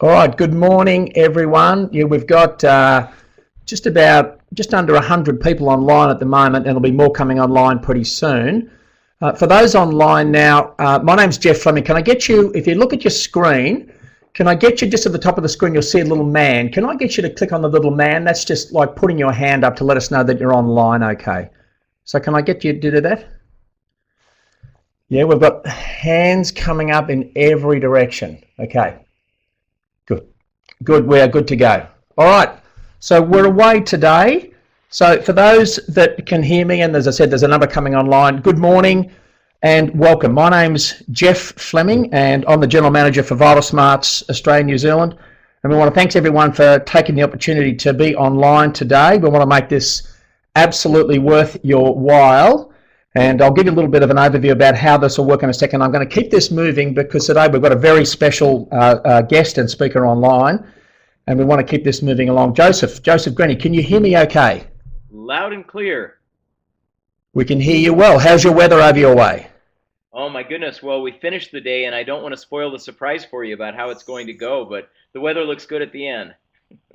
All right, good morning, everyone. Yeah, we've got just under 100 people online at the moment, and there'll be more coming online pretty soon. For those online now, my name's Jeff Fleming. Can I get you, if you look at your screen, can I get you just at the top of the screen, you'll see a little man. Can I get you to click on the little man? That's just like putting your hand up to let us know that you're online, okay. So can I get you to do that? Yeah, we've got hands coming up in every direction. Okay. Good, we are good to go. All right, so we're away today. So for those that can hear me, and as I said, there's a number coming online, good morning and welcome. My name's Jeff Fleming, and I'm the General Manager for Vital Smarts Australia and New Zealand. And we want to thank everyone for taking the opportunity to be online today. We want to make this absolutely worth your while. And I'll give you a little bit of an overview about how this will work in a second. I'm going to keep this moving because today we've got a very special guest and speaker online, and we want to keep this moving along. Joseph Grenny, can you hear me okay? Loud and clear. We can hear you well. How's your weather over your way? Oh my goodness, well, we finished the day, and I don't want to spoil the surprise for you about how it's going to go, but the weather looks good at the end.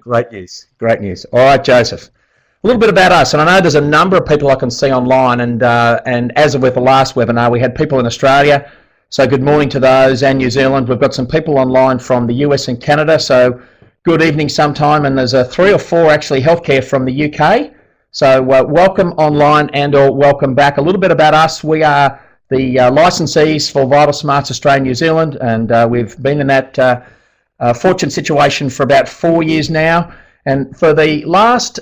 Great news, great news. All right, Joseph. A little bit about us, and I know there's a number of people I can see online, and as with the last webinar, we had people in Australia, so good morning to those, and New Zealand. We've got some people online from the US and Canada, so good evening sometime, and there's 3 or 4 actually healthcare from the UK, so welcome online and or welcome back. A little bit about us: we are the licensees for Vital Smarts Australia and New Zealand, and we've been in that fortunate situation for about 4 years now. And for the last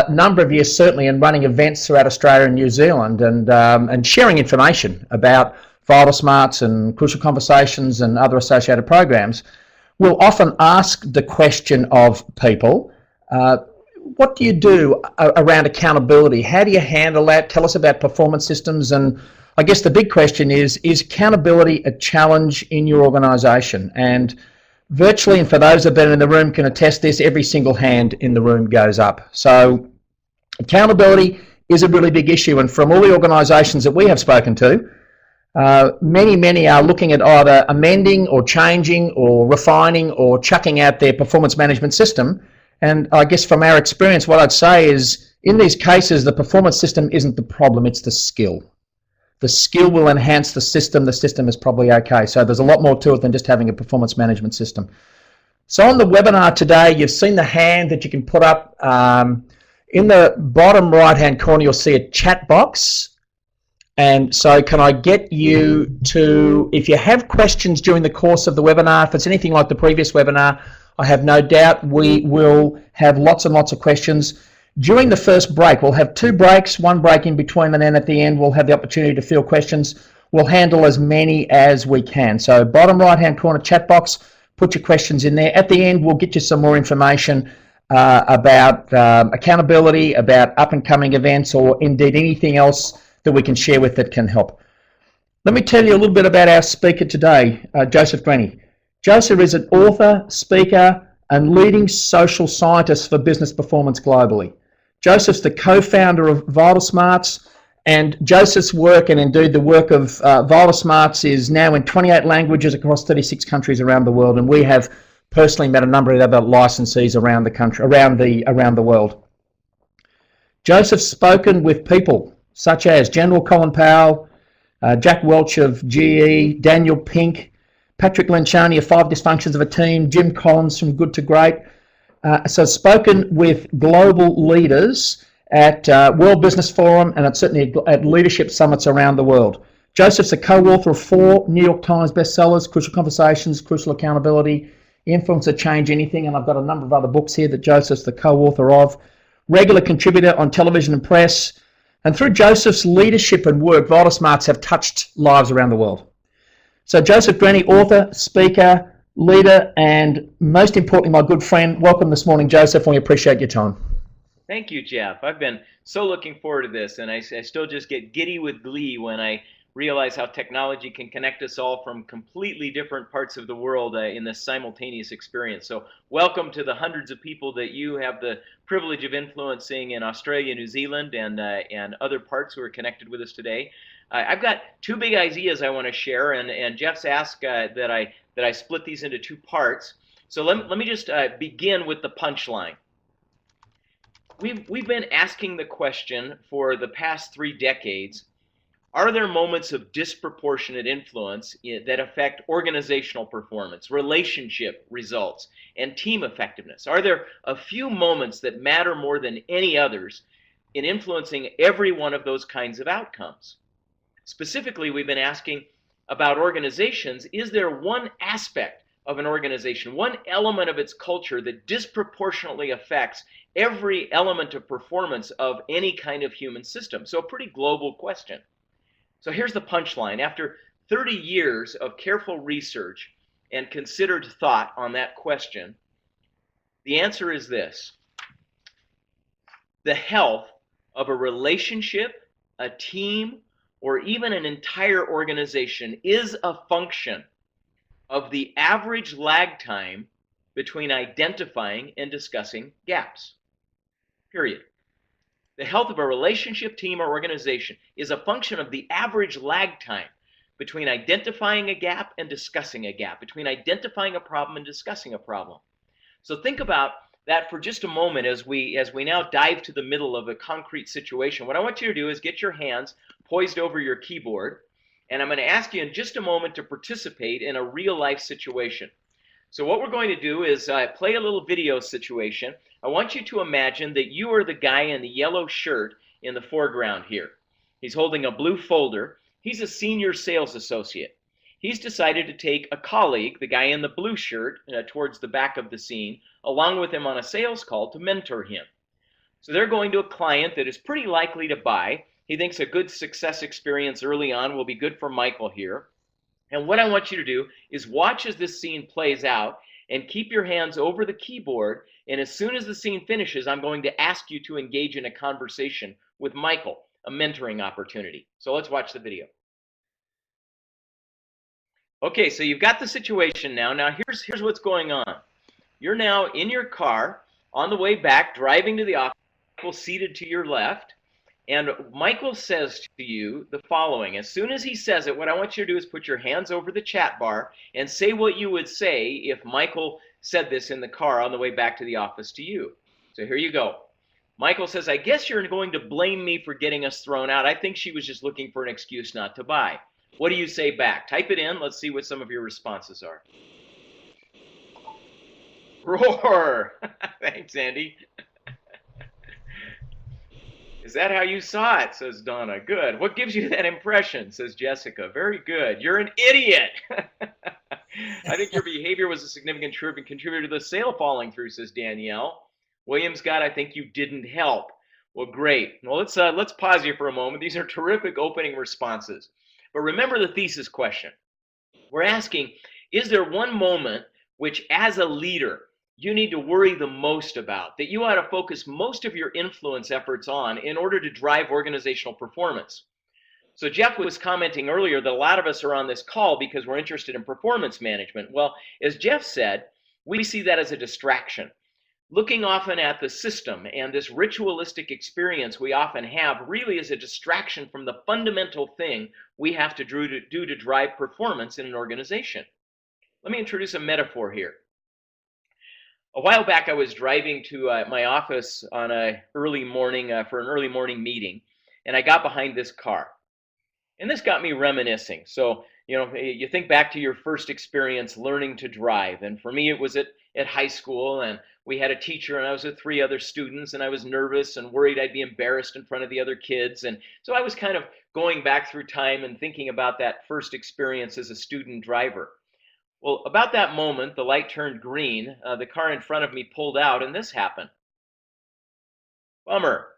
number of years, certainly in running events throughout Australia and New Zealand, and sharing information about Vital Smarts and Crucial Conversations and other associated programs, we'll often ask the question of people, what do you do around accountability? How do you handle that? Tell us about performance systems. And I guess the big question is accountability a challenge in your organisation? And virtually, and for those that have been in the room can attest this, every single hand in the room goes up. So accountability is a really big issue, and from all the organisations that we have spoken to, many are looking at either amending or changing or refining or chucking out their performance management system. And I guess from our experience, what I'd say is in these cases, the performance system isn't the problem, it's the skill. The skill will enhance the system is probably okay. So there's a lot more to it than just having a performance management system. So on the webinar today, you've seen the hand that you can put up. In the bottom right-hand corner, you'll see a chat box. And so can I get you to, if you have questions during the course of the webinar, if it's anything like the previous webinar, I have no doubt we will have lots and lots of questions. During the first break, we'll have 2 breaks, 1 break in between, and then at the end we'll have the opportunity to field questions. We'll handle as many as we can. So bottom right-hand corner chat box, put your questions in there. At the end, we'll get you some more information about accountability, about up-and-coming events, or indeed anything else that we can share with that can help. Let me tell you a little bit about our speaker today, Joseph Grenny. Joseph is an author, speaker, and leading social scientist for business performance globally. Joseph's the co-founder of Vital Smarts, and Joseph's work, and indeed the work of Vital Smarts, is now in 28 languages across 36 countries around the world, and we have personally met a number of other licensees around the country, around the world. Joseph's spoken with people such as General Colin Powell, Jack Welch of GE, Daniel Pink, Patrick Lencioni of 5 Dysfunctions of a Team, Jim Collins from Good to Great. So spoken with global leaders at World Business Forum and certainly at leadership summits around the world. Joseph's a co-author of 4 New York Times bestsellers: Crucial Conversations, Crucial Accountability, Influence That Change Anything, and I've got a number of other books here that Joseph's the co-author of. Regular contributor on television and press. And through Joseph's leadership and work, Vital Smarts have touched lives around the world. So Joseph Grenny, author, speaker, leader, and most importantly, my good friend. Welcome this morning, Joseph. We appreciate your time. Thank you, Jeff. I've been so looking forward to this, and I still just get giddy with glee when I realize how technology can connect us all from completely different parts of the world in this simultaneous experience. So welcome to the hundreds of people that you have the privilege of influencing in Australia, New Zealand, and other parts who are connected with us today. I've got 2 big ideas I want to share, and Jeff's asked that I split these into 2 parts. So let me just begin with the punchline. We've been asking the question for the past 3 decades, are there moments of disproportionate influence that affect organizational performance, relationship results, and team effectiveness? Are there a few moments that matter more than any others in influencing every one of those kinds of outcomes? Specifically, we've been asking about organizations, is there one aspect of an organization, one element of its culture that disproportionately affects every element of performance of any kind of human system? So a pretty global question. So here's the punchline. After 30 years of careful research and considered thought on that question, the answer is this: the health of a relationship, a team, or even an entire organization is a function of the average lag time between identifying and discussing gaps. Period. The health of a relationship, team, or organization is a function of the average lag time between identifying a gap and discussing a gap, between identifying a problem and discussing a problem. So think about that for just a moment as we now dive to the middle of a concrete situation. What I want you to do is get your hands poised over your keyboard, and I'm going to ask you in just a moment to participate in a real life situation. So what we're going to do is play a little video situation. I want you to imagine that you are the guy in the yellow shirt in the foreground here. He's holding a blue folder. He's a senior sales associate. He's decided to take a colleague, the guy in the blue shirt, towards the back of the scene, along with him on a sales call to mentor him. So they're going to a client that is pretty likely to buy. He thinks a good success experience early on will be good for Michael here. And what I want you to do is watch as this scene plays out and keep your hands over the keyboard. And as soon as the scene finishes, I'm going to ask you to engage in a conversation with Michael, a mentoring opportunity. So let's watch the video. Okay, so you've got the situation now. Now here's what's going on. You're now in your car on the way back, driving to the office, Michael seated to your left. And Michael says to you the following. As soon as he says it, what I want you to do is put your hands over the chat bar and say what you would say if Michael said this in the car on the way back to the office to you. So here you go. Michael says, I guess you're going to blame me for getting us thrown out. I think she was just looking for an excuse not to buy. What do you say back? Type it in. Let's see what some of your responses are. Roar. Thanks, Andy. Is that how you saw it? Says Donna. Good. What gives you that impression? Says Jessica. Very good. You're an idiot. I think your behavior was a significant contributor to the sale falling through, says Danielle. William Scott, I think you didn't help. Well, great. Well, let's pause here for a moment. These are terrific opening responses. But remember the thesis question. We're asking, is there one moment which, as a leader, you need to worry the most about, that you ought to focus most of your influence efforts on in order to drive organizational performance? So Jeff was commenting earlier that a lot of us are on this call because we're interested in performance management. Well, as Jeff said, we see that as a distraction. Looking often at the system and this ritualistic experience we often have really is a distraction from the fundamental thing we have to do to drive performance in an organization. Let me introduce a metaphor here. A while back, I was driving to my office on an early morning for an early morning meeting, and I got behind this car. And this got me reminiscing. So, you think back to your first experience learning to drive. And for me, it was at high school, and we had a teacher, and I was with 3 other students, and I was nervous and worried I'd be embarrassed in front of the other kids. And so I was kind of going back through time and thinking about that first experience as a student driver. Well, about that moment, the light turned green, the car in front of me pulled out, and this happened. Bummer.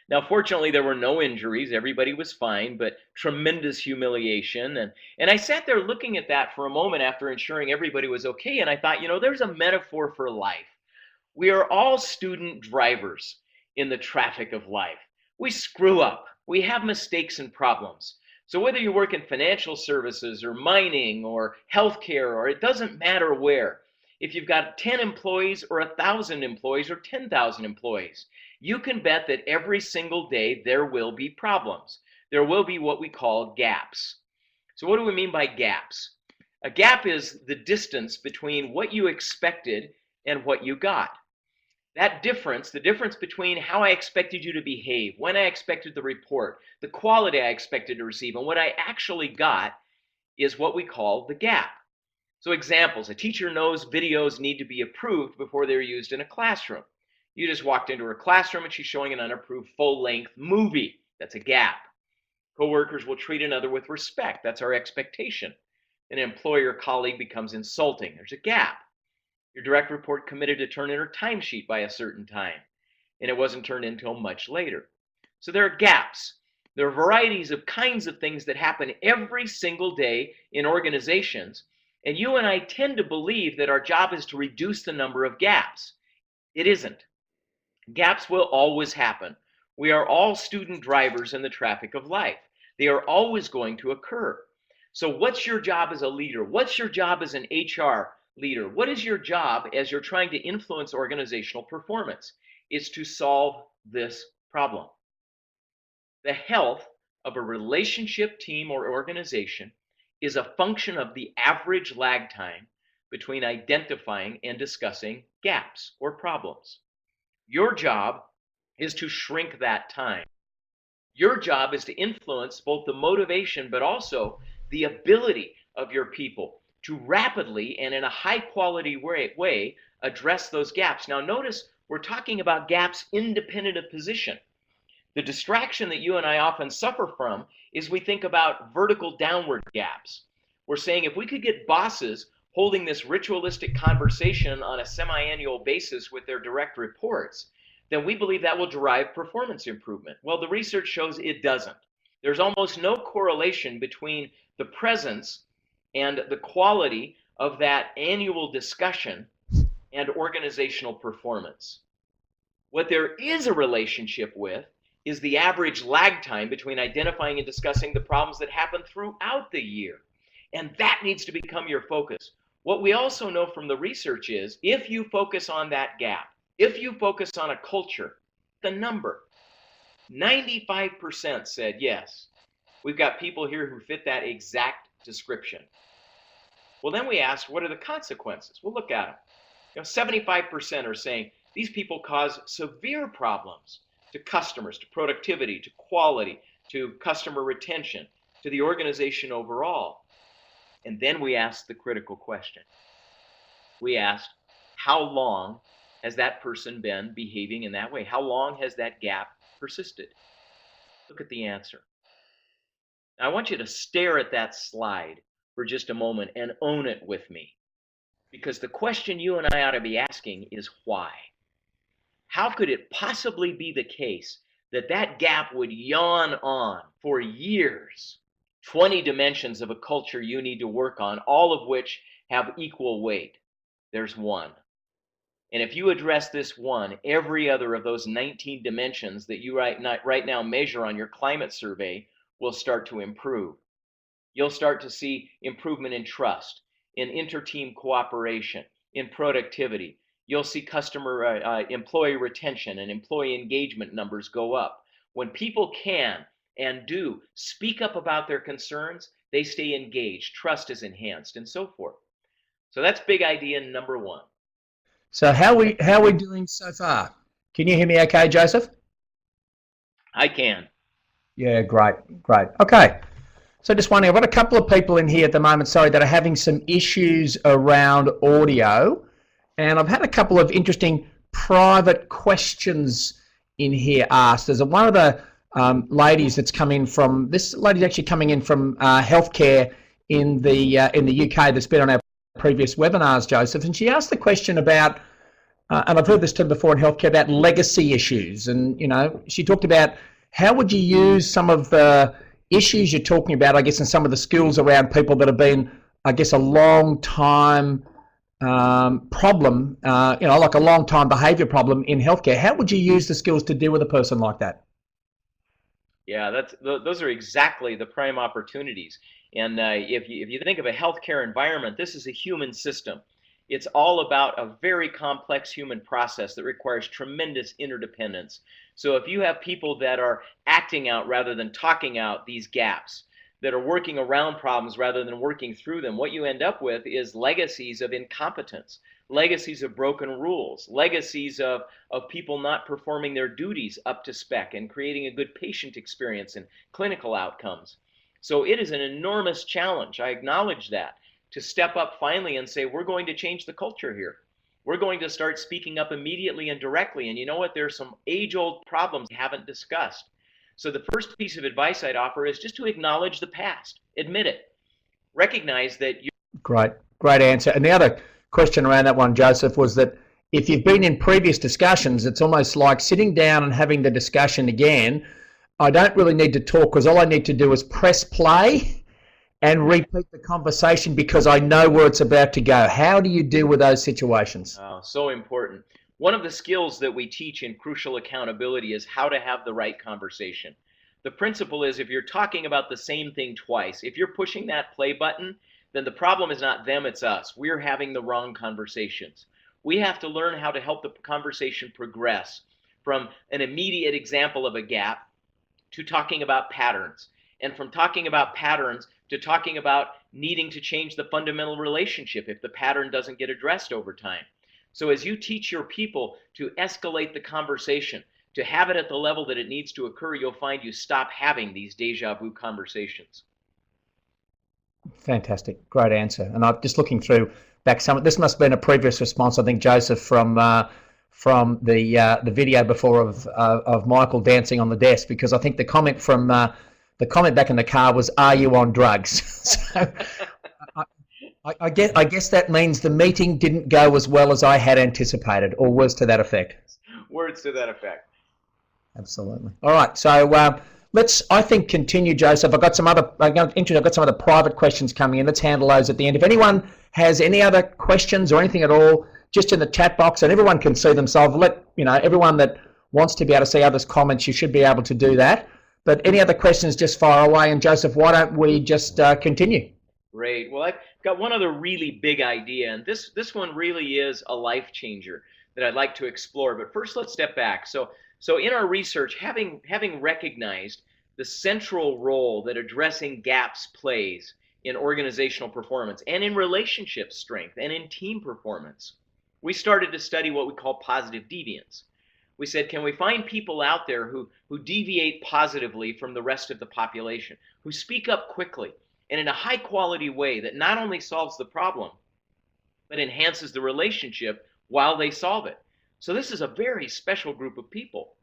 Now, fortunately, there were no injuries. Everybody was fine, but tremendous humiliation. And I sat there looking at that for a moment after ensuring everybody was okay, and I thought, there's a metaphor for life. We are all student drivers in the traffic of life. We screw up. We have mistakes and problems. So whether you work in financial services or mining or healthcare, or it doesn't matter where, if you've got 10 employees or 1,000 employees or 10,000 employees, you can bet that every single day there will be problems. There will be what we call gaps. So what do we mean by gaps? A gap is the distance between what you expected and what you got. That difference, the difference between how I expected you to behave, when I expected the report, the quality I expected to receive, and what I actually got, is what we call the gap. So examples, a teacher knows videos need to be approved before they're used in a classroom. You just walked into her classroom and she's showing an unapproved full-length movie. That's a gap. Coworkers will treat another with respect. That's our expectation. An employer colleague becomes insulting. There's a gap. Your direct report committed to turn in her timesheet by a certain time, and it wasn't turned in until much later. So there are gaps. There are varieties of kinds of things that happen every single day in organizations, and you and I tend to believe that our job is to reduce the number of gaps. It isn't. Gaps will always happen. We are all student drivers in the traffic of life. They are always going to occur. So what's your job as a leader? What's your job as an HR leader? What is your job as you're trying to influence organizational performance? It's to solve this problem. The health of a relationship, team, or organization is a function of the average lag time between identifying and discussing gaps or problems. Your job is to shrink that time. Your job is to influence both the motivation but also the ability of your people to rapidly and in a high quality way address those gaps. Now notice we're talking about gaps independent of position. The distraction that you and I often suffer from is we think about vertical downward gaps. We're saying if we could get bosses holding this ritualistic conversation on a semi-annual basis with their direct reports, then we believe that will derive performance improvement. Well, the research shows it doesn't. There's almost no correlation between the presence and the quality of that annual discussion and organizational performance. What there is a relationship with is the average lag time between identifying and discussing the problems that happen throughout the year. And that needs to become your focus. What we also know from the research is if you focus on that gap, if you focus on a culture, the number, 95% said yes. We've got people here who fit that exact description. Well, then we asked, what are the consequences? We'll look at them. 75% are saying these people cause severe problems to customers, to productivity, to quality, to customer retention, to the organization overall. And then we asked the critical question. We asked, how long has that person been behaving in that way? How long has that gap persisted? Look at the answer. Now, I want you to stare at that slide for just a moment and own it with me. Because the question you and I ought to be asking is why? How could it possibly be the case that that gap would yawn on for years? 20 dimensions of a culture you need to work on, all of which have equal weight. There's one. And if you address this one, every other of those 19 dimensions that you right now measure on your climate survey will start to improve. You'll start to see improvement in trust, in inter-team cooperation, in productivity. You'll see employee retention and employee engagement numbers go up. When people can and do speak up about their concerns, they stay engaged, trust is enhanced, and so forth. So that's big idea number one. So how are we doing so far? Can you hear me okay, Joseph? I can. Yeah, great. Okay. So just wondering, I've got a couple of people in here at the moment, that are having some issues around audio. And I've had a couple of interesting private questions in here asked. There's one of the ladies that's come in from, this lady's actually coming in from healthcare in the UK that's been on our previous webinars, Joseph, and she asked the question about, and I've heard this term before in healthcare, about legacy issues. And, she talked about how would you use some of the issues you're talking about, I guess, and some of the skills around people that have been, I guess, a long time problem, like a long time behavior problem in healthcare. How would you use the skills to deal with a person like that? Yeah, those are exactly the prime opportunities. And if you think of a healthcare environment, this is a human system. It's all about a very complex human process that requires tremendous interdependence. So if you have people that are acting out rather than talking out these gaps, that are working around problems rather than working through them, what you end up with is legacies of incompetence, legacies of broken rules, legacies of people not performing their duties up to spec and creating a good patient experience and clinical outcomes. So it is an enormous challenge, I acknowledge that, to step up finally and say, we're going to change the culture here. We're going to start speaking up immediately and directly. And you know what? There's some age-old problems we haven't discussed. So the first piece of advice I'd offer is just to acknowledge the past. Admit it. Recognize that you... Great answer. And the other question around that one, Joseph, was that if you've been in previous discussions, it's almost like sitting down and having the discussion again. I don't really need to talk because all I need to do is press play and repeat the conversation because I know where it's about to go. How do you deal with those situations? Oh, so important. One of the skills that we teach in Crucial Accountability is how to have the right conversation. The principle is if you're talking about the same thing twice, if you're pushing that play button, then the problem is not them, it's us. We're having the wrong conversations. We have to learn how to help the conversation progress from an immediate example of a gap to talking about patterns, and from talking about patterns to talking about needing to change the fundamental relationship if the pattern doesn't get addressed over time. So as you teach your people to escalate the conversation, to have it at the level that it needs to occur, you'll find you stop having these deja vu conversations. Fantastic. Great answer. And I'm just looking through back some. This must have been a previous response, I think, Joseph, from the video before of Michael dancing on the desk, because I think the comment from the comment back in the car was, "Are you on drugs?" So I guess that means the meeting didn't go as well as I had anticipated, or words to that effect. Words to that effect. Absolutely. All right. So let's, I think, continue, Joseph. I've got some other private questions coming in. Let's handle those at the end. If anyone has any other questions or anything at all, just in the chat box, and everyone can see themselves. Let everyone that wants to be able to see others' comments, you should be able to do that. But any other questions, just fire away. And Joseph, why don't we just continue? Great. Well, I've got one other really big idea, and this one really is a life changer that I'd like to explore. But first, let's step back. So in our research, having recognized the central role that addressing gaps plays in organizational performance and in relationship strength and in team performance, we started to study what we call positive deviance. We said, can we find people out there who deviate positively from the rest of the population, who speak up quickly and in a high quality way that not only solves the problem, but enhances the relationship while they solve it. So this is a very special group of people.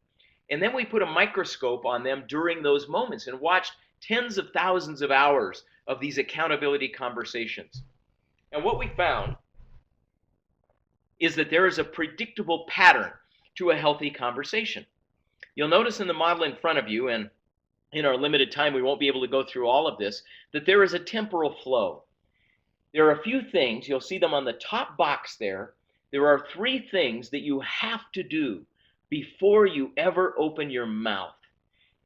And then we put a microscope on them during those moments and watched tens of thousands of hours of these accountability conversations. And what we found is that there is a predictable pattern to a healthy conversation. You'll notice in the model in front of you, and in our limited time we won't be able to go through all of this, that there is a temporal flow. There are a few things, you'll see them on the top box there. There are 3 things that you have to do before you ever open your mouth.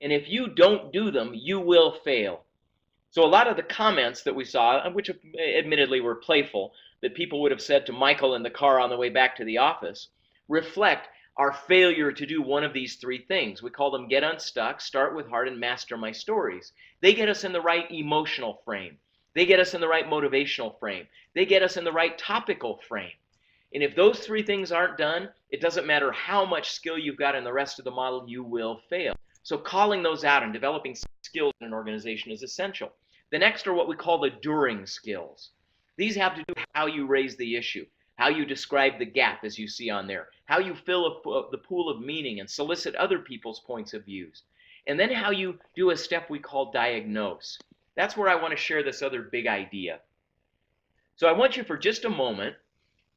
And if you don't do them, you will fail. So a lot of the comments that we saw, which admittedly were playful, that people would have said to Michael in the car on the way back to the office, reflect our failure to do one of these 3 things. We call them get unstuck, start with heart, and master my stories. They get us in the right emotional frame. They get us in the right motivational frame. They get us in the right topical frame. And if those 3 things aren't done, it doesn't matter how much skill you've got in the rest of the model, you will fail. So calling those out and developing skills in an organization is essential. The next are what we call the during skills. These have to do with how you raise the issue, how you describe the gap as you see on there, how you fill the pool of meaning and solicit other people's points of views, and then how you do a step we call diagnose. That's where I want to share this other big idea. So I want you for just a moment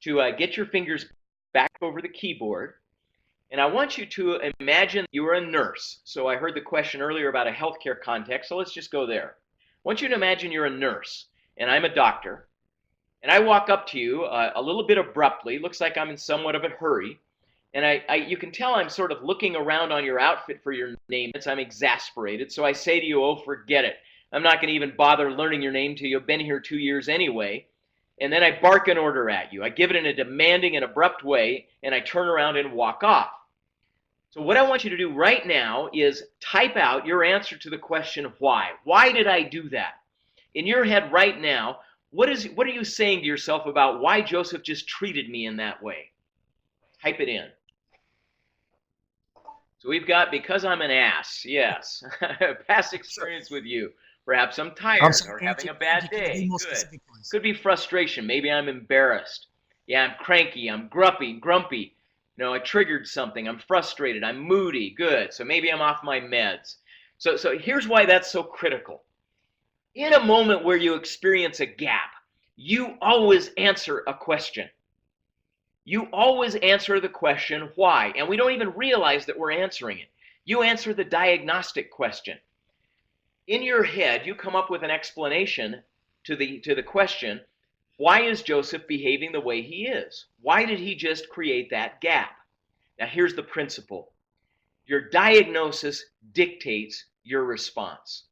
to get your fingers back over the keyboard, and I want you to imagine you are a nurse. So I heard the question earlier about a healthcare context, so let's just go there. I want you to imagine you're a nurse, and I'm a doctor, and I walk up to you a little bit abruptly. Looks like I'm in somewhat of a hurry, and you can tell I'm sort of looking around on your outfit for your name. I'm exasperated, so I say to you, oh, forget it. I'm not going to even bother learning your name till you've been here 2 years anyway. And then I bark an order at you. I give it in a demanding and abrupt way, and I turn around and walk off. So what I want you to do right now is type out your answer to the question, why? Why did I do that? In your head right now, what are you saying to yourself about why Joseph just treated me in that way? Type it in. So we've got, because I'm an ass, yes. Past experience with you. Perhaps I'm tired or having a bad day. Good. Could be frustration. Maybe I'm embarrassed. Yeah, I'm cranky. I'm grumpy. No, I triggered something. I'm frustrated. I'm moody. Good. So maybe I'm off my meds. So here's why that's so critical. In a moment where you experience a gap, you always answer a question. You always answer the question, why? And we don't even realize that we're answering it. You answer the diagnostic question. In your head, you come up with an explanation to the question, why is Joseph behaving the way he is? Why did he just create that gap? Now here's the principle. Your diagnosis dictates your response.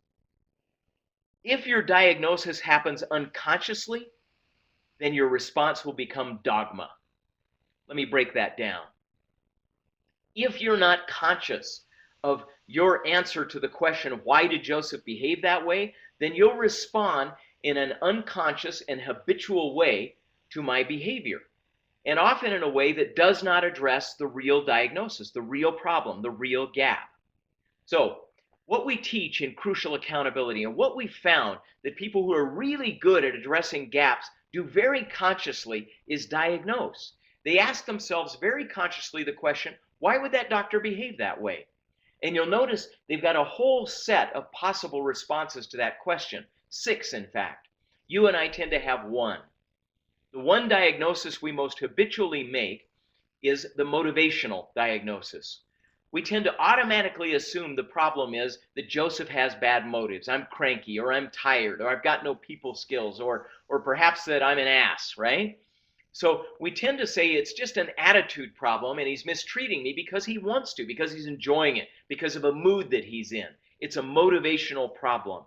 If your diagnosis happens unconsciously, then your response will become dogma. Let me break that down. If you're not conscious of your answer to the question, why did Joseph behave that way, then you'll respond in an unconscious and habitual way to my behavior, and often in a way that does not address the real diagnosis, the real problem, the real gap. So what we teach in Crucial Accountability, and what we found that people who are really good at addressing gaps do very consciously, is diagnose. They ask themselves very consciously the question, why would that doctor behave that way? And you'll notice they've got a whole set of possible responses to that question, 6 in fact. You and I tend to have 1. The one diagnosis we most habitually make is the motivational diagnosis. We tend to automatically assume the problem is that Joseph has bad motives. I'm cranky, or I'm tired, or I've got no people skills, or perhaps that I'm an ass, right? So we tend to say it's just an attitude problem and he's mistreating me because he wants to, because he's enjoying it, because of a mood that he's in. It's a motivational problem.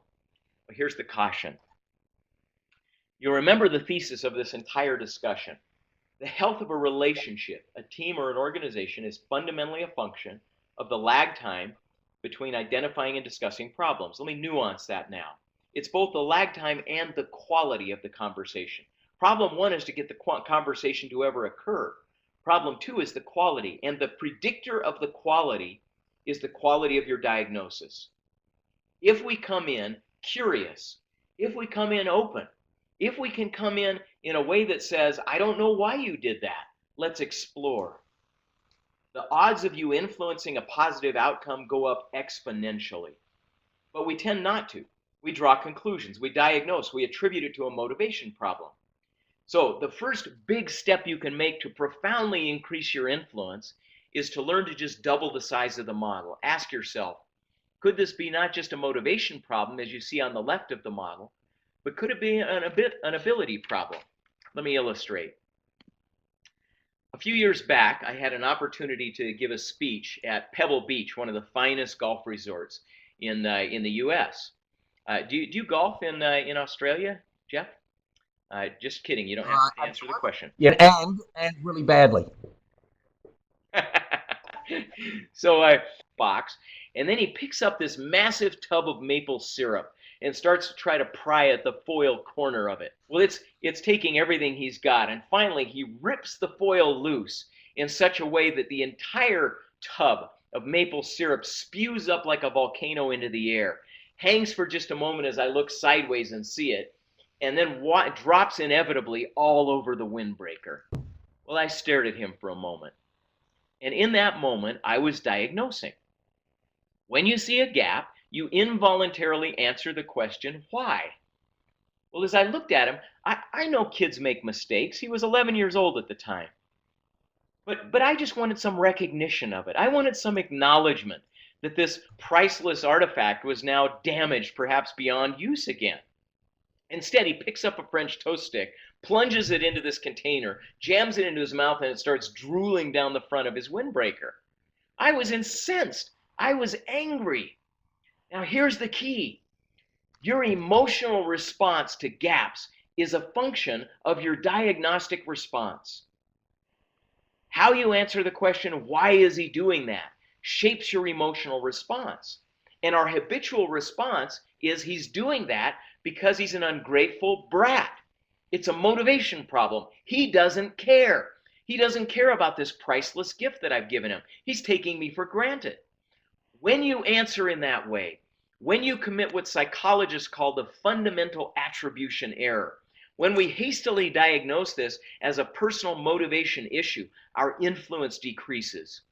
But here's the caution. You'll remember the thesis of this entire discussion. The health of a relationship, a team, or an organization is fundamentally a function of the lag time between identifying and discussing problems. Let me nuance that now. It's both the lag time and the quality of the conversation. Problem 1 is to get the conversation to ever occur. Problem 2 is the quality, and the predictor of the quality is the quality of your diagnosis. If we come in curious, if we come in open, if we can come in a way that says, I don't know why you did that, let's explore, the odds of you influencing a positive outcome go up exponentially. But we tend not to. We draw conclusions, we diagnose, we attribute it to a motivation problem. So the first big step you can make to profoundly increase your influence is to learn to just double the size of the model. Ask yourself, could this be not just a motivation problem as you see on the left of the model, but could it be an ability problem? Let me illustrate. A few years back, I had an opportunity to give a speech at Pebble Beach, one of the finest golf resorts in the U.S. Do you golf in Australia, Jeff? Just kidding. You don't have to answer the question. Yeah, and really badly. So I box, and then he picks up this massive tub of maple syrup and starts to try to pry at the foil corner of it. Well, it's taking everything he's got, and finally he rips the foil loose in such a way that the entire tub of maple syrup spews up like a volcano into the air, hangs for just a moment as I look sideways and see it, and then drops inevitably all over the windbreaker. Well, I stared at him for a moment. And in that moment, I was diagnosing. When you see a gap, you involuntarily answer the question, why? Well, as I looked at him, I know kids make mistakes. He was 11 years old at the time. But I just wanted some recognition of it. I wanted some acknowledgement that this priceless artifact was now damaged, perhaps beyond use again. Instead, he picks up a French toast stick, plunges it into this container, jams it into his mouth, and it starts drooling down the front of his windbreaker. I was incensed. I was angry. Now, here's the key. Your emotional response to gaps is a function of your diagnostic response. How you answer the question, why is he doing that, shapes your emotional response. And our habitual response is he's doing that because he's an ungrateful brat. It's a motivation problem. He doesn't care. He doesn't care about this priceless gift that I've given him. He's taking me for granted. When you answer in that way, when you commit what psychologists call the fundamental attribution error, when we hastily diagnose this as a personal motivation issue, our influence decreases.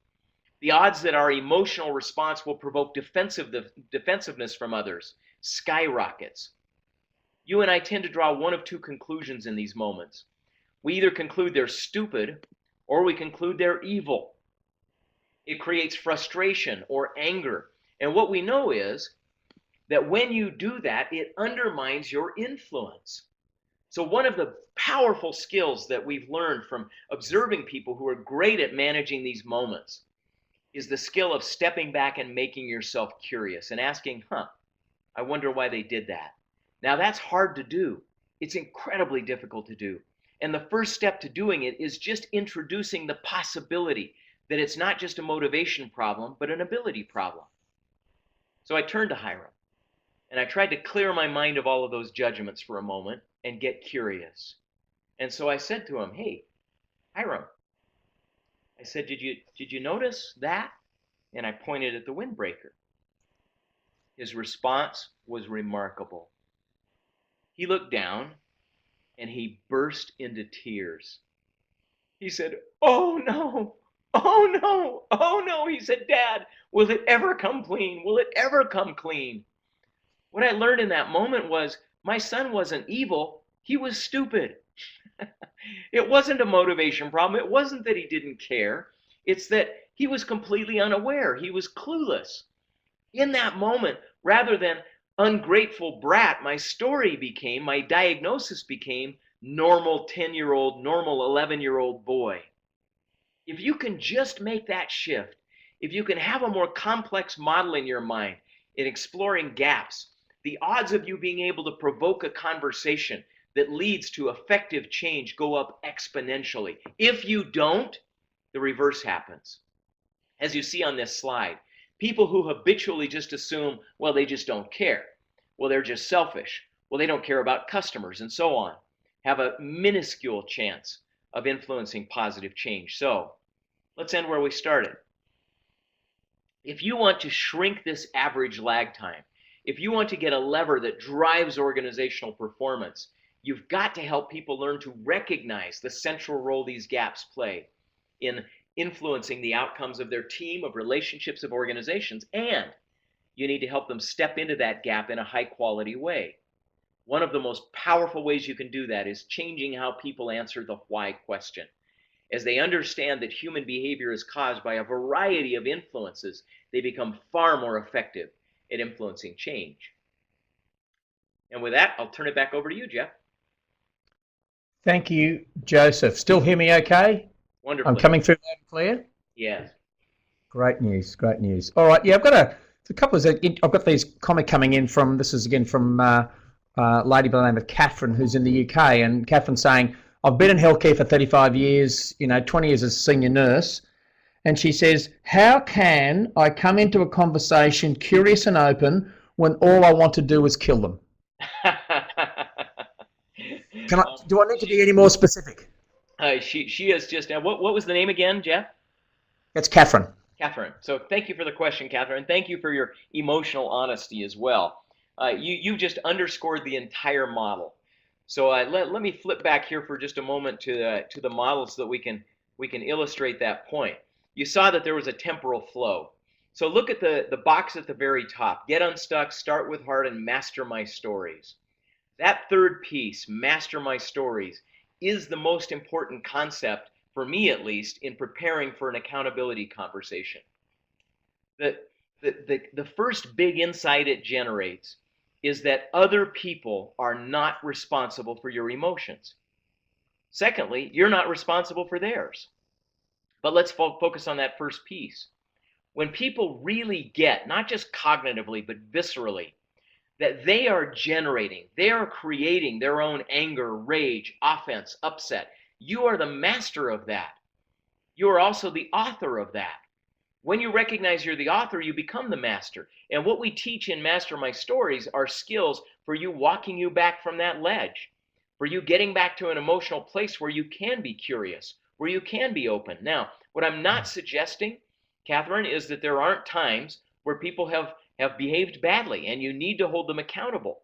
The odds that our emotional response will provoke defensiveness from others skyrockets. You and I tend to draw one of two conclusions in these moments. We either conclude they're stupid or we conclude they're evil. It creates frustration or anger. And what we know is that when you do that, it undermines your influence. So one of the powerful skills that we've learned from observing people who are great at managing these moments is the skill of stepping back and making yourself curious and asking, I wonder why they did that. Now that's hard to do. It's incredibly difficult to do. And the first step to doing it is just introducing the possibility that it's not just a motivation problem, but an ability problem. So I turned to Hiram and I tried to clear my mind of all of those judgments for a moment and get curious. And so I said to him, hey, Hiram, I said, did you notice that? And I pointed at the windbreaker. His response was remarkable. He looked down and he burst into tears. He said, oh no, oh no, oh no. He said, Dad, will it ever come clean? Will it ever come clean? What I learned in that moment was my son wasn't evil, he was stupid. It wasn't a motivation problem. It wasn't that he didn't care. It's that he was completely unaware. He was clueless. In that moment, rather than ungrateful brat, my diagnosis became normal 10-year-old, normal 11-year-old boy. If you can just make that shift, if you can have a more complex model in your mind in exploring gaps, the odds of you being able to provoke a conversation that leads to effective change go up exponentially. If you don't, the reverse happens. As you see on this slide, people who habitually just assume, well, they just don't care. Well, they're just selfish. Well, they don't care about customers and so on, have a minuscule chance of influencing positive change. So let's end where we started. If you want to shrink this average lag time, if you want to get a lever that drives organizational performance, you've got to help people learn to recognize the central role these gaps play in influencing the outcomes of their team, of relationships, of organizations, and you need to help them step into that gap in a high-quality way. One of the most powerful ways you can do that is changing how people answer the why question. As they understand that human behavior is caused by a variety of influences, they become far more effective at influencing change. And with that, I'll turn it back over to you, Jeff. Thank you, Joseph. Still hear me okay? Wonderful. I'm coming through loud and clear? Yes. Great news, great news. All right, yeah, I've got a couple of, I've got these comment coming in from, this is again from a lady by the name of Catherine, who's in the UK, and Catherine's saying, I've been in healthcare for 35 years, 20 years as a senior nurse, and she says, how can I come into a conversation curious and open when all I want to do is kill them? Do I need to be any more specific? She is just, what was the name again, Jeff? It's Catherine. Catherine. So thank you for the question, Catherine, and thank you for your emotional honesty as well. You just underscored the entire model. So let me flip back here for just a moment to the model so that we can illustrate that point. You saw that there was a temporal flow. So look at the box at the very top. Get unstuck, start with heart, and master my stories. That third piece, master my stories, is the most important concept, for me at least, in preparing for an accountability conversation. The first big insight it generates is that other people are not responsible for your emotions. Secondly, you're not responsible for theirs. But let's focus on that first piece. When people really get, not just cognitively, but viscerally, that they are creating their own anger, rage, offense, upset. You are the master of that. You are also the author of that. When you recognize you're the author, you become the master. And what we teach in Master My Stories are skills for you walking you back from that ledge, for you getting back to an emotional place where you can be curious, where you can be open. Now, what I'm not suggesting, Catherine, is that there aren't times where people have behaved badly and you need to hold them accountable.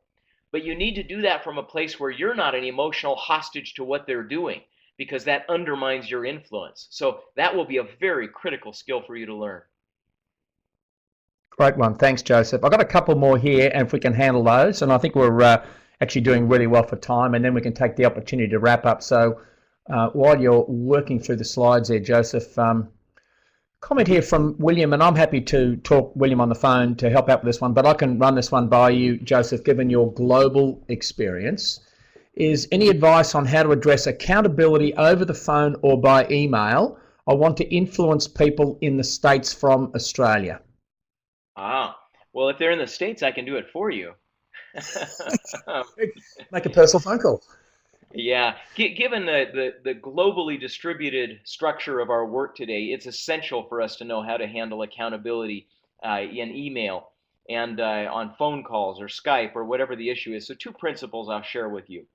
But you need to do that from a place where you're not an emotional hostage to what they're doing, because that undermines your influence. So that will be a very critical skill for you to learn. Great one. Thanks, Joseph. I've got a couple more here, and if we can handle those, and I think we're actually doing really well for time, and then we can take the opportunity to wrap up. So while you're working through the slides there, Joseph, comment here from William, and I'm happy to talk William on the phone to help out with this one, but I can run this one by you, Joseph, given your global experience. Is any advice on how to address accountability over the phone or by email? I want to influence people in the States from Australia. Well, if they're in the States, I can do it for you. Make a personal phone call. Yeah, given the globally distributed structure of our work today, it's essential for us to know how to handle accountability in email and on phone calls or Skype or whatever the issue is. So two principles I'll share with you.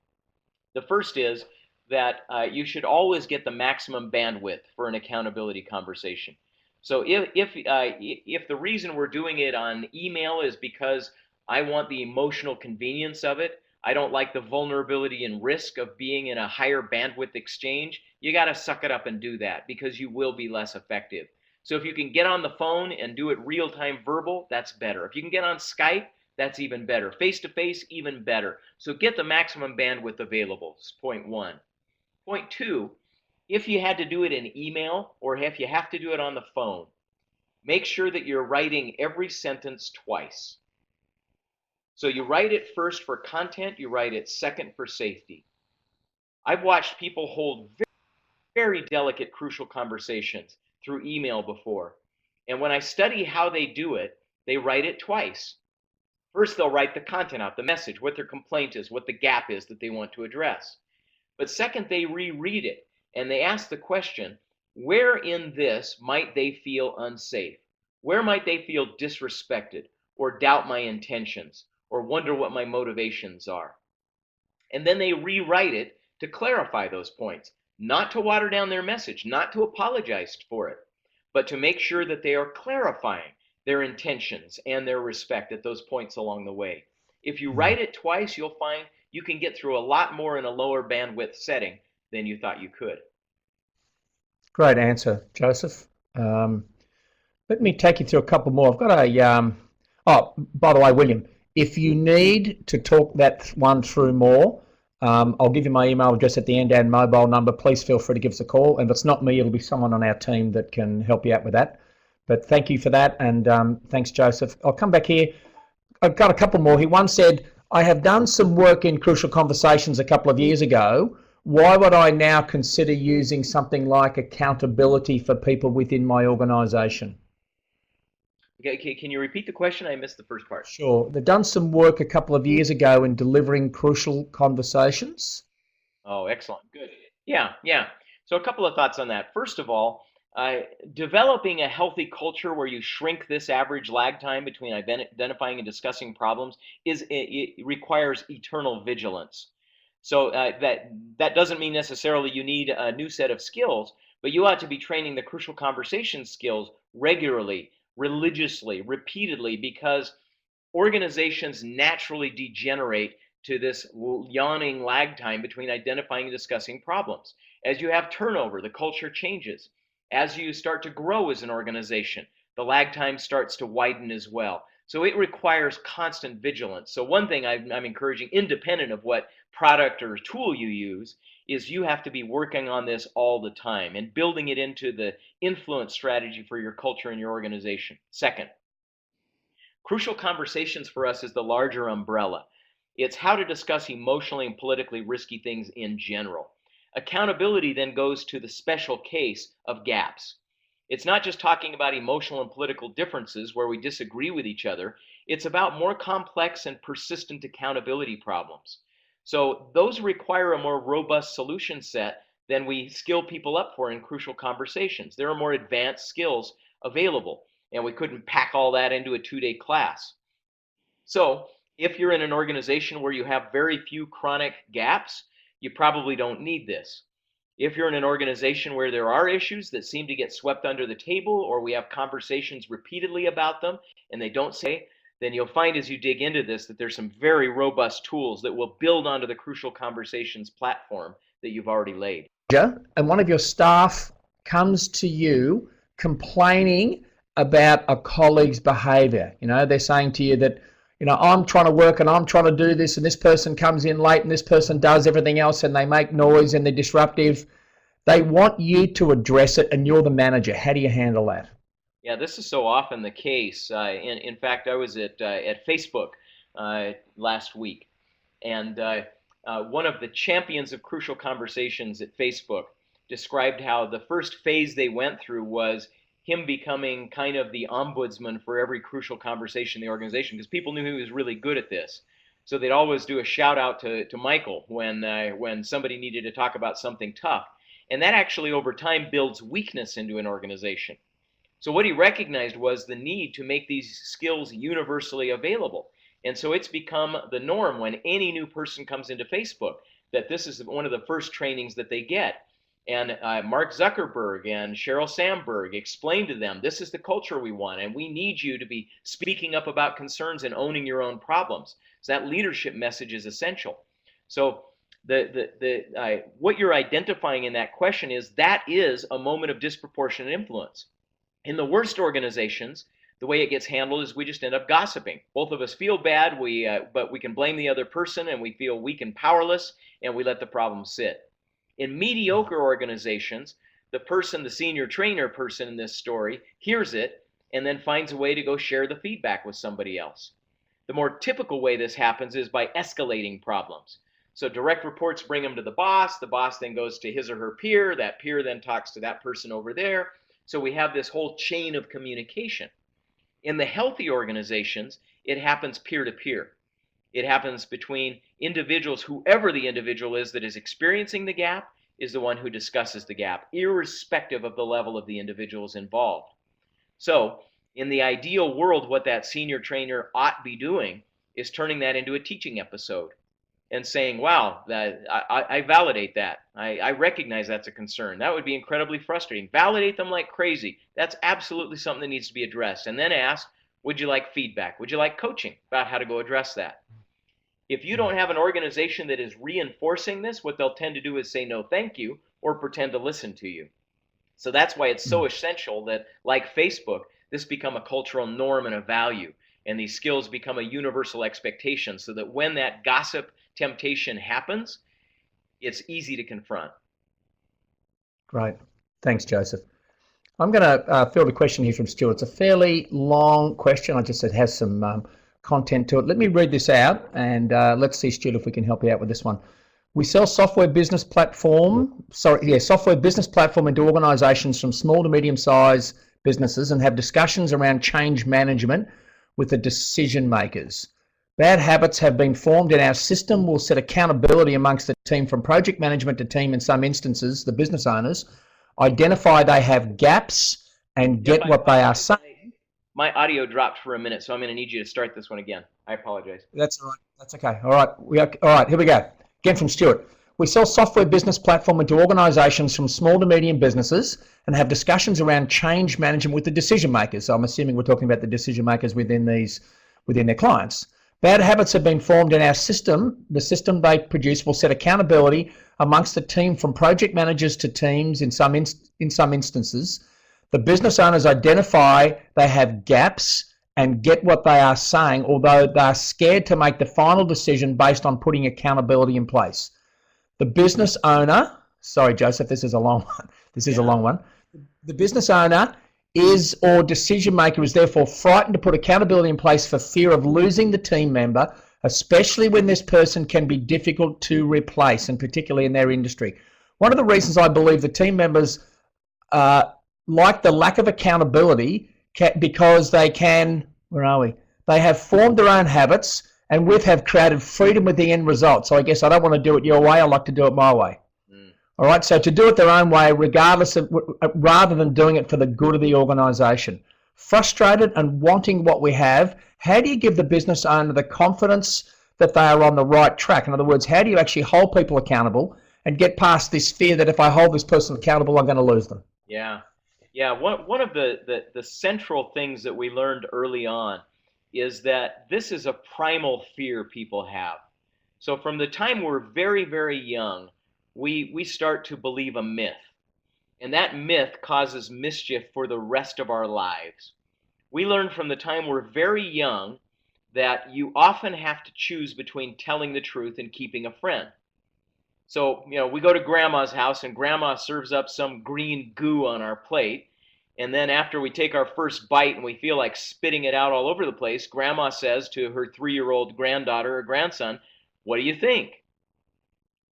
The first is that you should always get the maximum bandwidth for an accountability conversation. So if the reason we're doing it on email is because I want the emotional convenience of it, I don't like the vulnerability and risk of being in a higher bandwidth exchange, you got to suck it up and do that, because you will be less effective. So if you can get on the phone and do it real-time verbal, that's better. If you can get on Skype, that's even better. Face-to-face, even better. So get the maximum bandwidth available, is point one. Point two, if you had to do it in email or if you have to do it on the phone, make sure that you're writing every sentence twice. So you write it first for content, you write it second for safety. I've watched people hold very delicate, crucial conversations through email before. And when I study how they do it, they write it twice. First, they'll write the content out, the message, what their complaint is, what the gap is that they want to address. But second, they reread it and they ask the question, where in this might they feel unsafe? Where might they feel disrespected or doubt my intentions or wonder what my motivations are? And then they rewrite it to clarify those points, not to water down their message, not to apologize for it, but to make sure that they are clarifying their intentions and their respect at those points along the way. If you write it twice, you'll find you can get through a lot more in a lower bandwidth setting than you thought you could. Great answer, Joseph. Let me take you through a couple more. I've got a, oh, by the way, William, if you need to talk that one through more, I'll give you my email address at the end and mobile number. Please feel free to give us a call. And if it's not me, it'll be someone on our team that can help you out with that. But thank you for that. And thanks, Joseph. I'll come back here. I've got a couple more. He once said, I have done some work in Crucial Conversations a couple of years ago. Why would I now consider using something like accountability for people within my organisation? Okay, can you repeat the question? I missed the first part. Sure. They've done some work a couple of years ago in delivering Crucial Conversations. Oh, excellent. Good. Yeah. So a couple of thoughts on that. First of all, developing a healthy culture where you shrink this average lag time between identifying and discussing problems it requires eternal vigilance. So that doesn't mean necessarily you need a new set of skills, but you ought to be training the crucial conversation skills regularly, religiously, repeatedly, because organizations naturally degenerate to this yawning lag time between identifying and discussing problems. As you have turnover, the culture changes. As you start to grow as an organization, the lag time starts to widen as well. So it requires constant vigilance. So one thing I'm encouraging, independent of what product or tool you use, is you have to be working on this all the time and building it into the influence strategy for your culture and your organization. Second, crucial conversations for us is the larger umbrella. It's how to discuss emotionally and politically risky things in general. Accountability then goes to the special case of gaps. It's not just talking about emotional and political differences where we disagree with each other. It's about more complex and persistent accountability problems. So those require a more robust solution set than we skill people up for in crucial conversations. There are more advanced skills available, and we couldn't pack all that into a 2-day class. So if you're in an organization where you have very few chronic gaps, you probably don't need this. If you're in an organization where there are issues that seem to get swept under the table, or we have conversations repeatedly about them and they don't say, then you'll find as you dig into this that there's some very robust tools that will build onto the Crucial Conversations platform that you've already laid. And one of your staff comes to you complaining about a colleague's behaviour. They're saying to you that, I'm trying to work and I'm trying to do this, and this person comes in late and this person does everything else and they make noise and they're disruptive. They want you to address it, and you're the manager. How do you handle that? Yeah, this is so often the case. In fact, I was at Facebook last week, and one of the champions of Crucial Conversations at Facebook described how the first phase they went through was him becoming kind of the ombudsman for every crucial conversation in the organization, because people knew he was really good at this. So they'd always do a shout out to Michael when somebody needed to talk about something tough. And that actually over time builds weakness into an organization. So what he recognized was the need to make these skills universally available. And so it's become the norm when any new person comes into Facebook that this is one of the first trainings that they get. And Mark Zuckerberg and Sheryl Sandberg explained to them, this is the culture we want, and we need you to be speaking up about concerns and owning your own problems. So that leadership message is essential. So what you're identifying in that question is that is a moment of disproportionate influence. In the worst organizations, the way it gets handled is we just end up gossiping. Both of us feel bad, but we can blame the other person, and we feel weak and powerless, and we let the problem sit. In mediocre organizations, the senior trainer person in this story, hears it and then finds a way to go share the feedback with somebody else. The more typical way this happens is by escalating problems. So direct reports bring them to the boss then goes to his or her peer, that peer then talks to that person over there. So we have this whole chain of communication. In the healthy organizations, it happens peer-to-peer. It happens between individuals. Whoever the individual is that is experiencing the gap is the one who discusses the gap, irrespective of the level of the individuals involved. So in the ideal world, what that senior trainer ought be doing is turning that into a teaching episode and saying, wow, I validate that. I recognize that's a concern. That would be incredibly frustrating. Validate them like crazy. That's absolutely something that needs to be addressed. And then ask, would you like feedback? Would you like coaching about how to go address that? If you don't have an organization that is reinforcing this, what they'll tend to do is say no thank you or pretend to listen to you. So that's why it's so essential that, like Facebook, this become a cultural norm and a value, and these skills become a universal expectation so that when that gossip temptation happens, it's easy to confront. Great. Thanks, Joseph. I'm going to field a question here from Stuart. It's a fairly long question. It has some content to it. Let me read this out, and let's see, Stuart, if we can help you out with this one. We sell software business platform into organisations from small to medium-sized businesses and have discussions around change management with the decision makers. Bad habits have been formed in our system. We'll set accountability amongst the team from project management to team, in some instances, the business owners, identify they have gaps and get what they are saying. My audio dropped for a minute, so I'm going to need you to start this one again. I apologize. That's all right. That's okay. All right, here we go. Again from Stuart. We sell software business platform into organisations from small to medium businesses and have discussions around change management with the decision makers. So I'm assuming we're talking about the decision makers within their clients. Bad habits have been formed in our system. The system they produce will set accountability amongst the team from project managers to teams in some instances. The business owners identify they have gaps and get what they are saying, although they're scared to make the final decision based on putting accountability in place. The business owner, sorry, Joseph, this is a long one. A long one. The business owner or decision maker is therefore frightened to put accountability in place for fear of losing the team member, especially when this person can be difficult to replace, and particularly in their industry. One of the reasons I believe the team members like the lack of accountability because they have formed their own habits, and have created freedom with the end result. So I guess I don't want to do it your way, I like to do it my way. All right, so to do it their own way, regardless of, rather than doing it for the good of the organisation. Frustrated and wanting what we have, how do you give the business owner the confidence that they are on the right track? In other words, how do you actually hold people accountable and get past this fear that if I hold this person accountable, I'm going to lose them? Yeah. Yeah, one of the central things that we learned early on is that this is a primal fear people have. So from the time we're very, very young, we start to believe a myth. And that myth causes mischief for the rest of our lives. We learn from the time we're very young that you often have to choose between telling the truth and keeping a friend. So, we go to grandma's house and grandma serves up some green goo on our plate. And then after we take our first bite and we feel like spitting it out all over the place, grandma says to her 3-year-old granddaughter or grandson, "What do you think?"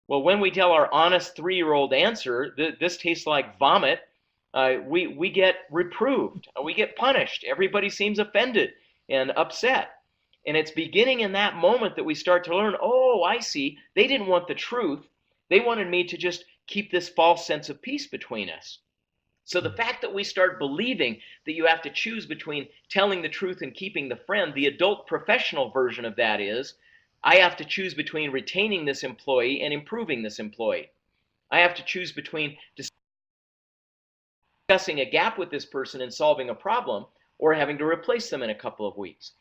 Well, when we tell our honest 3-year-old answer, this tastes like vomit, we get reproved, we get punished. Everybody seems offended and upset. And it's beginning in that moment that we start to learn, oh, I see, they didn't want the truth. They wanted me to just keep this false sense of peace between us. So the fact that we start believing that you have to choose between telling the truth and keeping the friend, the adult professional version of that is, I have to choose between retaining this employee and improving this employee. I have to choose between discussing a gap with this person and solving a problem, or having to replace them in a couple of weeks.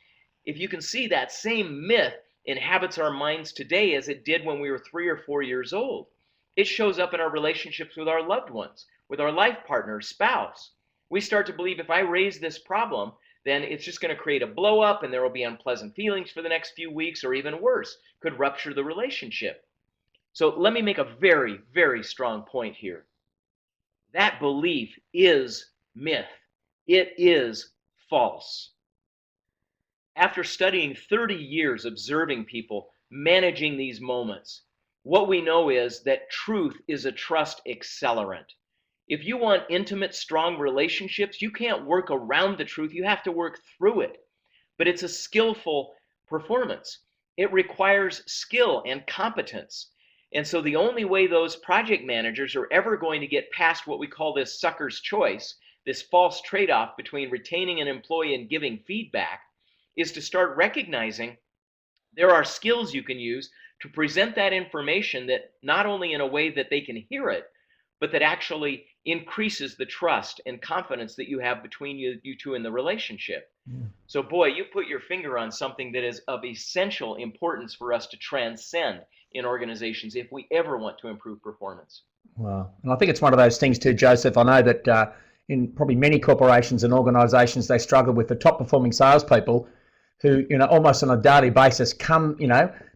If you can see, that same myth inhabits our minds today as it did when we were 3 or 4 years old. It shows up in our relationships with our loved ones, with our life partner, spouse. We start to believe if I raise this problem, then it's just going to create a blow up and there will be unpleasant feelings for the next few weeks, or even worse, could rupture the relationship. So let me make a very, very strong point here. That belief is myth. It is false. After studying 30 years observing people managing these moments, what we know is that truth is a trust accelerant. If you want intimate, strong relationships, you can't work around the truth. You have to work through it. But it's a skillful performance. It requires skill and competence. And so the only way those project managers are ever going to get past what we call this sucker's choice, this false trade-off between retaining an employee and giving feedback, is to start recognizing there are skills you can use to present that information that not only in a way that they can hear it, but that actually increases the trust and confidence that you have between you two in the relationship. Yeah. So boy, you put your finger on something that is of essential importance for us to transcend in organizations if we ever want to improve performance. Wow. And I think it's one of those things too, Joseph. I know that in probably many corporations and organizations, they struggle with the top performing salespeople who, almost on a daily basis come,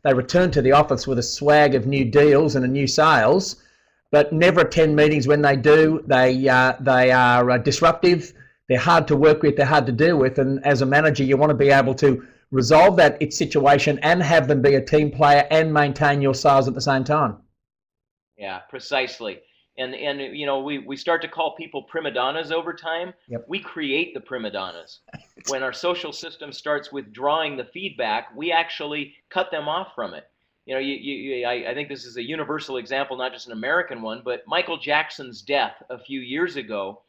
they return to the office with a swag of new deals and a new sales, but never attend meetings. When they do, they are disruptive. They're hard to work with. They're hard to deal with. And as a manager, you want to be able to resolve that situation and have them be a team player and maintain your sales at the same time. Yeah, precisely. And we start to call people prima donnas over time. Yep. We create the prima donnas. When our social system starts withdrawing the feedback, we actually cut them off from it. I think this is a universal example, not just an American one, but Michael Jackson's death a few years ago,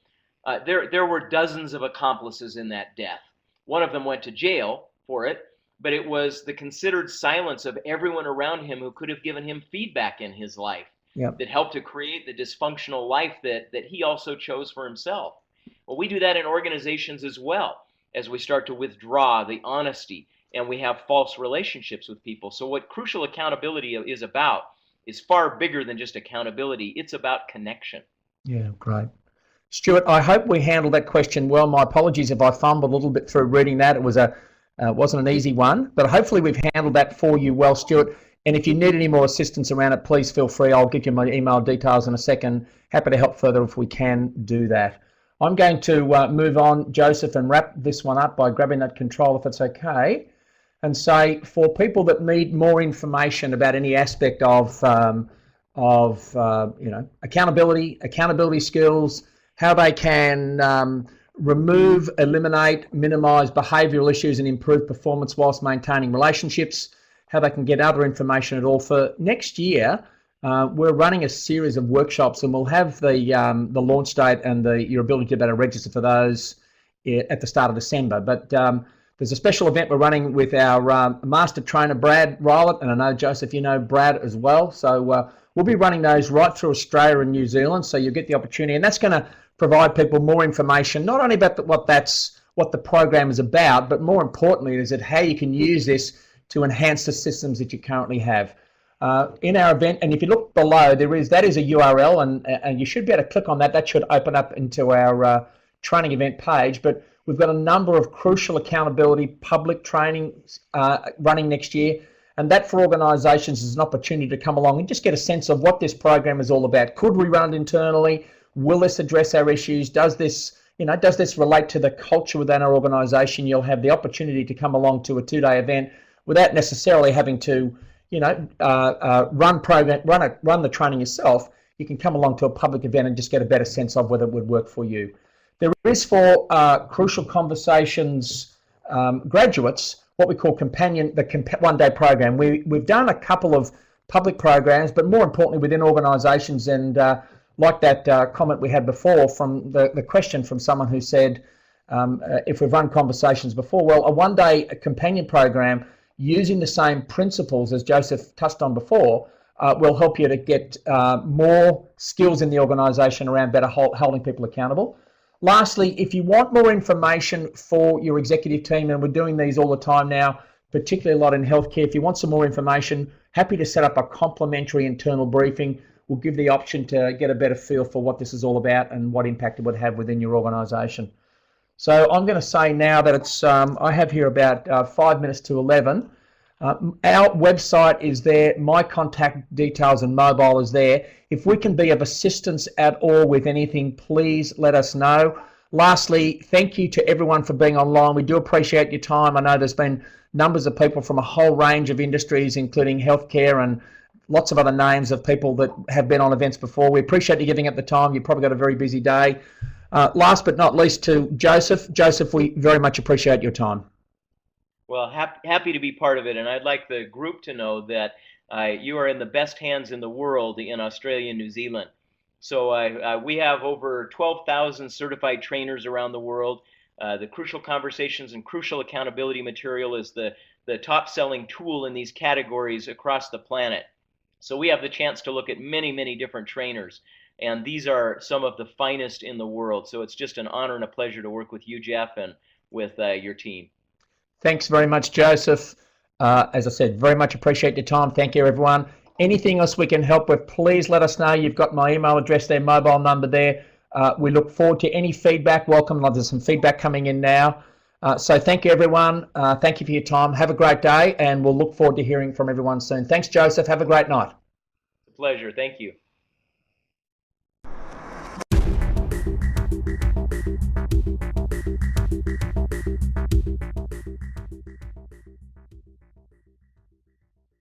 there were dozens of accomplices in that death. One of them went to jail for it, but it was the considered silence of everyone around him who could have given him feedback in his life. Yep. That helped to create the dysfunctional life that he also chose for himself. Well, we do that in organizations as well, as we start to withdraw the honesty and we have false relationships with people. So what crucial accountability is about is far bigger than just accountability. It's about connection. Yeah, great. Stuart, I hope we handled that question well. My apologies if I fumbled a little bit through reading that. It was wasn't an easy one, but hopefully we've handled that for you well, Stuart. And if you need any more assistance around it, please feel free. I'll give you my email details in a second. Happy to help further if we can do that. I'm going to move on, Joseph, and wrap this one up by grabbing that control, if it's okay, and say for people that need more information about any aspect of accountability skills, how they can remove, eliminate, minimise behavioural issues and improve performance whilst maintaining relationships, how they can get other information at all for next year. we're running a series of workshops, and we'll have the launch date and your ability to better register for those at the start of December. But there's a special event we're running with our master trainer, Brad Rowlett, and I know, Joseph, you know Brad as well. So we'll be running those right through Australia and New Zealand, so you'll get the opportunity. And that's going to provide people more information, not only about what the program is about, but more importantly, is it how you can use this to enhance the systems that you currently have. In our event, and if you look below, that is a URL, and you should be able to click on that. That should open up into our training event page. But we've got a number of crucial accountability public training running next year, and that for organisations is an opportunity to come along and just get a sense of what this program is all about. Could we run it internally? Will this address our issues? Does this relate to the culture within our organisation? You'll have the opportunity to come along to a 2-day event without necessarily having to run the training yourself. You can come along to a public event and just get a better sense of whether it would work for you. There is for Crucial Conversations graduates what we call the 1-day program. We've done a couple of public programs, but more importantly within organisations, and like that comment we had before from the question from someone who said if we've run conversations before. Well, a 1-day companion program using the same principles as Joseph touched on before will help you to get more skills in the organisation around better holding people accountable. Lastly, if you want more information for your executive team, and we're doing these all the time now, particularly a lot in healthcare, if you want some more information, happy to set up a complimentary internal briefing. We'll give the option to get a better feel for what this is all about and what impact it would have within your organisation. So I'm going to say now that it's, I have here about 5 minutes to 11. Our website is there, my contact details and mobile is there. If we can be of assistance at all with anything, please let us know. Lastly, thank you to everyone for being online. We do appreciate your time. I know there's been numbers of people from a whole range of industries, including healthcare and lots of other names of people that have been on events before. We appreciate you giving up the time. You've probably got a very busy day. Last but not least, to Joseph. Joseph, we very much appreciate your time. Well, happy to be part of it, and I'd like the group to know that you are in the best hands in the world in Australia and New Zealand. So we have over 12,000 certified trainers around the world. The Crucial Conversations and Crucial Accountability material is the top-selling tool in these categories across the planet. So we have the chance to look at many, many different trainers. And these are some of the finest in the world. So it's just an honor and a pleasure to work with you, Jeff, and with your team. Thanks very much, Joseph. As I said, very much appreciate your time. Thank you, everyone. Anything else we can help with, please let us know. You've got my email address there, mobile number there. We look forward to any feedback. Welcome. There's some feedback coming in now. So thank you, everyone. Thank you for your time. Have a great day, and we'll look forward to hearing from everyone soon. Thanks, Joseph. Have a great night. It's a pleasure. Thank you.